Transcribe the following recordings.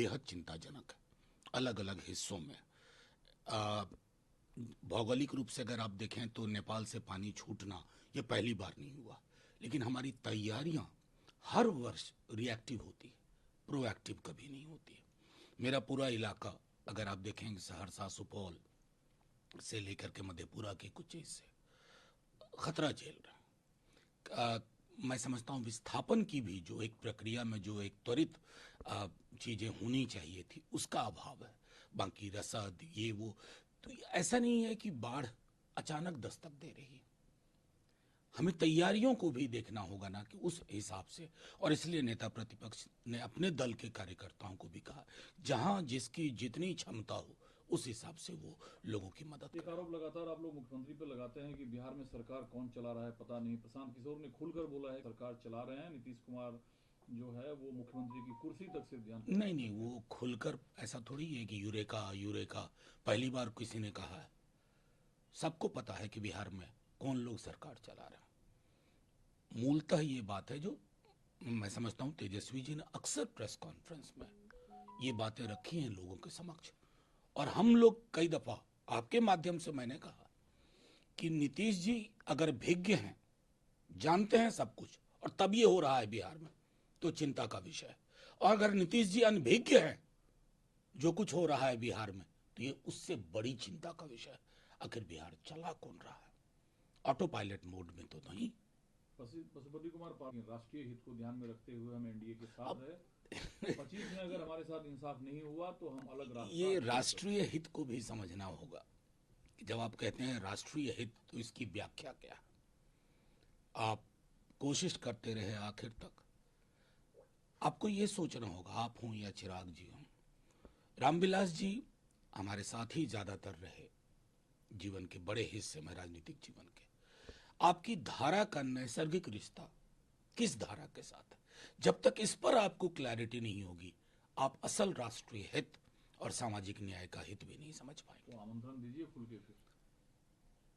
बेहद चिंताजनक है। अलग अलग हिस्सों में आ, भौगोलिक रूप से अगर आप देखें तो नेपाल से पानी छूटना ये पहली बार नहीं हुआ, लेकिन हमारी तैयारियां हर वर्ष रिएक्टिव होती है, प्रोएक्टिव कभी नहीं होती है। मेरा पूरा इलाका अगर आप देखेंगे सहरसा सुपौल से लेकर के मधेपुरा के कुछ हिस्से खतरा झेल रहे हैं। मैं समझता हूँ विस्थापन की भी जो एक प्रक्रिया में जो एक त्वरित चीज़ें होनी चाहिए थी उसका अभाव है। बाकी रसद ये वो, तो ऐसा नहीं है कि बाढ़ अचानक दस्तक दे रही है। हमें तैयारियों को भी देखना होगा ना कि उस हिसाब से, और इसलिए नेता प्रतिपक्ष ने अपने दल के कार्यकर्ताओं को भी कहा जहां जिसकी जितनी क्षमता हो उस हिसाब से वो लोगों की मदद एक आरोप लगातार आप लोग मुख्यमंत्री पर लगाते हैं कि बिहार में सरकार कौन चला रहा है पता नहीं। प्रशांत किशोर ने खुलकर बोला है सरकार चला रहे हैं, नीतीश कुमार जो है वो मुख्यमंत्री की कुर्सी तक से ध्यान नहीं नहीं, वो खुलकर ऐसा थोड़ी है कि यूरेका यूरेका पहली बार किसी ने कहा है। सबको पता है कि बिहार में कौन लोग सरकार चला रहे हैं। मूलतः ये बात है जो मैं समझता हूँ तेजस्वी जी ने अक्सर प्रेस कॉन्फ्रेंस में ये बातें रखी हैं लोगों के समक्ष, और हम लोग कई दफा आपके माध्यम से मैंने कहा कि नीतीश जी अगर भिज्ञ हैं, जानते हैं सब कुछ, और तब ये हो रहा है बिहार में, तो चिंता का विषय है। और अगर नीतीश जी अनभिज्ञ हैं, जो कुछ हो रहा है बिहार में, तो ये उससे बड़ी चिंता का विषय है। आखिर बिहार चला कौन रहा है? ऑटो पायलट मोड में तो नहीं। पशुपति कुमार पाल राष्ट्रीय हित को ध्यान में रखते हुए हम एनडीए के साथ अब है। 25 में अगर हमारे साथ इंसाफ नहीं हुआ तो हम अलग ये रास्ता। राष्ट्रीय हित को भी समझना होगा कि जब आप कहते हैं राष्ट्रीय हित तो इसकी व्याख्या क्या है। आप कोशिश करते रहे आखिर तक। आपको ये सोचना होगा, आप हों या चिराग जी हों, रामविलास जी हमारे साथ ही ज्यादातर रहे जीवन के बड़े हिस्से में, राजनीतिक जीवन के। आपकी धारा का नैसर्गिक रिश्ता किस धारा के साथ है, जब तक इस पर आपको क्लैरिटी नहीं होगी आप असल राष्ट्रीय हित और सामाजिक न्याय का हित भी नहीं समझ पाएंगे। तो आमंत्रण दीजिए खुल के फिर।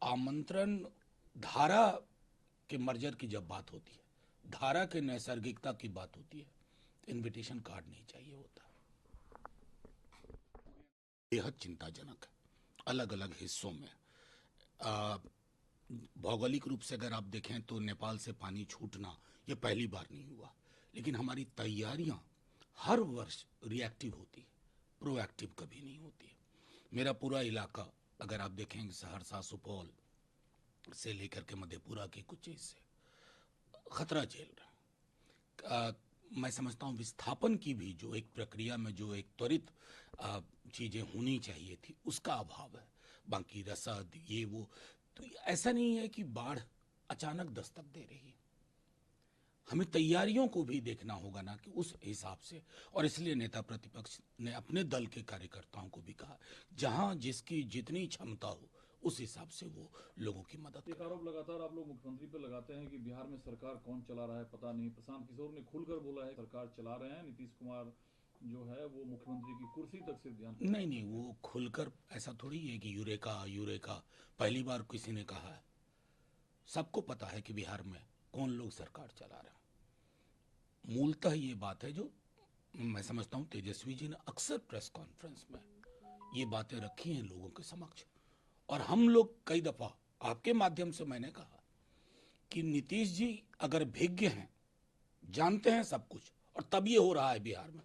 आमंत्रण धारा के मर्जर की जब बात होती है, धारा के नैसर्गिकता की बात होती है, तो इनविटेशन कार्ड नहीं चाहिए होता। बेहद चिंताजनक है। अलग अलग हिस्सों में भौगोलिक रूप से अगर आप देखें तो नेपाल से पानी छूटना ये पहली बार नहीं हुआ, लेकिन हमारी तैयारियां हर वर्ष रिएक्टिव होती है, प्रोएक्टिव कभी नहीं होती है। मेरा पूरा इलाका अगर आप देखेंगे सहरसा सुपौल से लेकर के मधेपुरा के कुछ हिस्से खतरा झेल रहे हैं। मैं समझता हूँ विस्थापन की भी जो एक प्रक्रिया में जो एक त्वरित चीजें होनी चाहिए थी उसका अभाव है। बाकी रसद ये वो, तो ऐसा नहीं है कि बाढ़ अचानक दस्तक दे रही है। हमें तैयारियों को भी देखना होगा ना कि उस हिसाब से, और इसलिए नेता प्रतिपक्ष ने अपने दल के कार्यकर्ताओं को भी कहा जहां जिसकी जितनी क्षमता हो उस हिसाब से वो लोगों की मदद एक आरोप लगातार आप लोग मुख्यमंत्री पर लगाते हैं कि बिहार में सरकार कौन चला रहा है पता नहीं। प्रशांत किशोर ने खुलकर बोला है सरकार चला रहे हैं, नीतीश कुमार जो है वो मुख्यमंत्री की कुर्सी तक से ध्यान नहीं नहीं, वो खुलकर ऐसा थोड़ी है कि यूरेका यूरेका पहली बार किसी ने कहा है। सबको पता है कि बिहार में कौन लोग सरकार चला रहे हैं। मूलतः ये बात है जो मैं समझता हूँ तेजस्वी जी ने अक्सर प्रेस कॉन्फ्रेंस में ये बातें रखी हैं लोगों के समक्ष, और हम लोग कई दफा आपके माध्यम से मैंने कहा कि नीतीश जी अगर भिज्ञ हैं, जानते हैं सब कुछ, और तब ये हो रहा है बिहार में,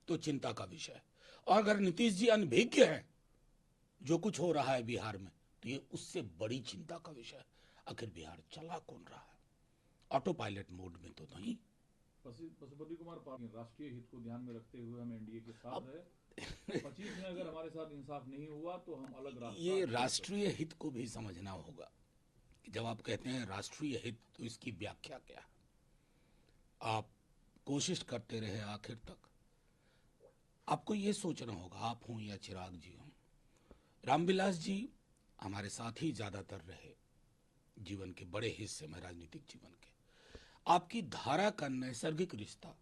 तो चिंता का विषय है। और अगर नीतीश जी अनभिज्ञ हैं, जो कुछ हो रहा है बिहार में, तो ये उससे बड़ी चिंता का विषय है। आखिर बिहार चला कौन रहा है? ऑटो पायलट मोड में तो नहीं। पशुपति कुमार पाल राष्ट्रीय हित को ध्यान में रखते हुए हम एनडीए के साथ है। 25 में अगर हमारे साथ इंसाफ नहीं हुआ तो हम अलग रास्ता। ये राष्ट्रीय हित को भी समझना होगा कि जब आप कहते हैं राष्ट्रीय हित तो इसकी व्याख्या क्या है। आप कोशिश करते रहे आखिर तक। आपको ये सोचना होगा, आप हों या चिराग जी हों, रामविलास जी हमारे साथ ही ज्यादातर रहे जीवन के बड़े हिस्से में, राजनीतिक जीवन के। आपकी धारा का नैसर्गिक रिश्ता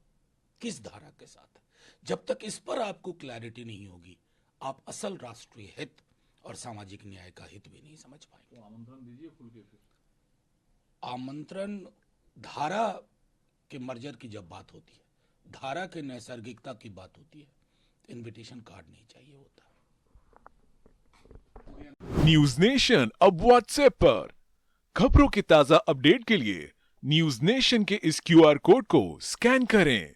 किस धारा के साथ है, जब तक इस पर आपको क्लैरिटी नहीं होगी आप असल राष्ट्रीय हित और सामाजिक न्याय का हित भी नहीं समझ पाएंगे। तो आमंत्रण दीजिए खुल के फिर। आमंत्रण धारा के मर्जर की जब बात होती है, धारा के नैसर्गिकता की बात होती है, इनविटेशन कार्ड नहीं चाहिए होता। न्यूज नेशन अब व्हाट्सएप पर। खबरों के ताजा अपडेट के लिए न्यूज नेशन के इस क्यूआर कोड को स्कैन करें।